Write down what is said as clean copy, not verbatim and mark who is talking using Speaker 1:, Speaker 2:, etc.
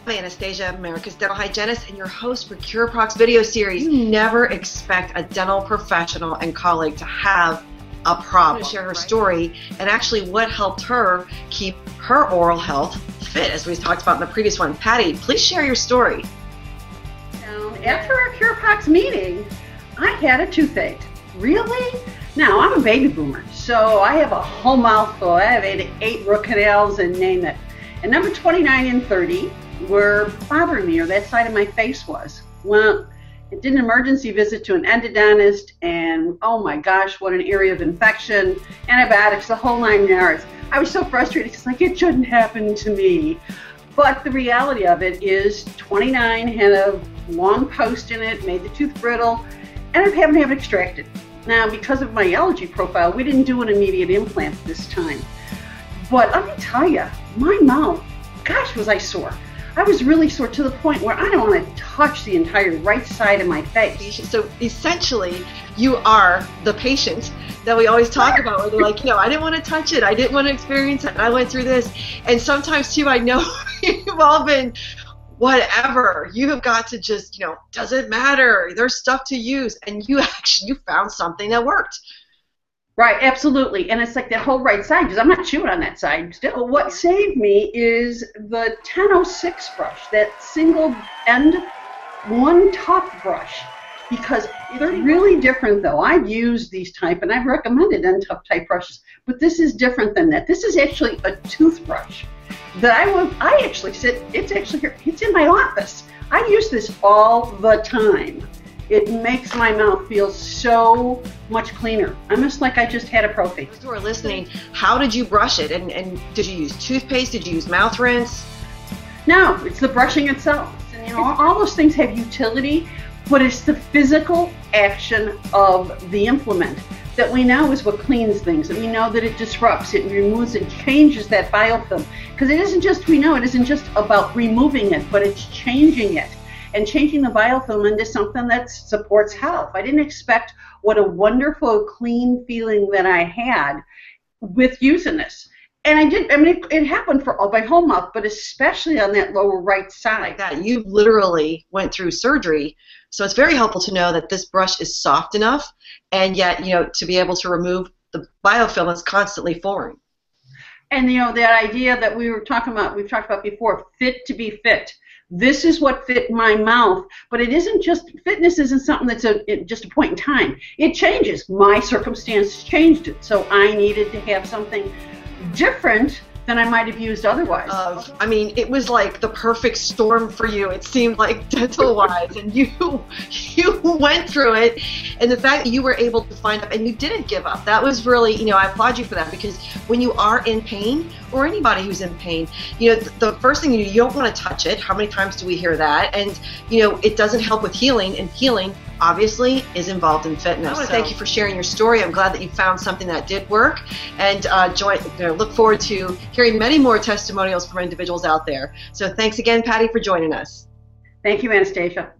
Speaker 1: Hi, Anastasia, America's dental hygienist and your host for Curaprox video series. You never expect a dental professional and colleague to have a problem. To share her story and actually what helped her keep her oral health fit, as we talked about in the previous one. Patty, please share your story.
Speaker 2: After our Curaprox meeting, I had a toothache. Really? Now, I'm a baby boomer, so I have a whole mouthful. I have 8 root canals and name it. And number 29 and 30 were bothering me, or that side of my face was. Well, I did an emergency visit to an endodontist, and oh my gosh, what an area of infection, antibiotics, the whole 9 yards. I was so frustrated because like, it shouldn't happen to me. But the reality of it is 29 had a long post in it, made the tooth brittle, and I'm having to have it extracted. Now, because of my allergy profile, we didn't do an immediate implant this time. But let me tell you, my mouth, gosh, was I sore. I was really sore to the point where I don't want to touch the entire right side of my face.
Speaker 1: So essentially, you are the patient that we always talk about, where they're like, you know, I didn't want to touch it, I didn't want to experience it, and I went through this. And sometimes too, I know you've all been, whatever, you have got to just, you know, doesn't matter, there's stuff to use, and you found something that worked.
Speaker 2: Right, absolutely, and it's like that whole right side, because I'm not chewing on that side still. But what saved me is the 1006 brush, that single end, one tough brush, because they're really different though. I've used these type, and I've recommended end tough type brushes, but this is different than that. This is actually a toothbrush that I actually sit, it's actually here, it's in my office. I use this all the time. It makes my mouth feel so much cleaner. Almost like I just had a prophy.
Speaker 1: Those who are listening, how did you brush it? And did you use toothpaste? Did you use mouth rinse?
Speaker 2: No, it's the brushing itself. And, you know, all those things have utility, but it's the physical action of the implement that we know is what cleans things. And we know that it disrupts, it removes, it changes that biofilm. Because it isn't just, we know it isn't just about removing it, but it's changing it. And changing the biofilm into something that supports health. I didn't expect what a wonderful, clean feeling that I had with using this. And I did, I mean, it happened for all my whole mouth, but especially on that lower right side.
Speaker 1: That you literally went through surgery, so it's very helpful to know that this brush is soft enough, and yet, you know, to be able to remove the biofilm that's constantly forming.
Speaker 2: And, you know, that idea that we've talked about before, fit to be fit. This is what fit my mouth, but it isn't just, fitness isn't something that's just a point in time. It changes. My circumstance changed it, so I needed to have something different than I might have used otherwise.
Speaker 1: I mean, it was like the perfect storm for you, it seemed like, dental-wise, and you went through it, and the fact that you were able to find out, and you didn't give up, that was really, you know, I applaud you for that, because when you are in pain, or anybody who's in pain, you know, the first thing you don't want to touch it. How many times do we hear that? And, you know, it doesn't help with healing, and healing obviously is involved in fitness. I want to thank you for sharing your story. I'm glad that you found something that did work, and look forward to hearing many more testimonials from individuals out there. So thanks again, Patty, for joining us.
Speaker 2: Thank you, Anastasia.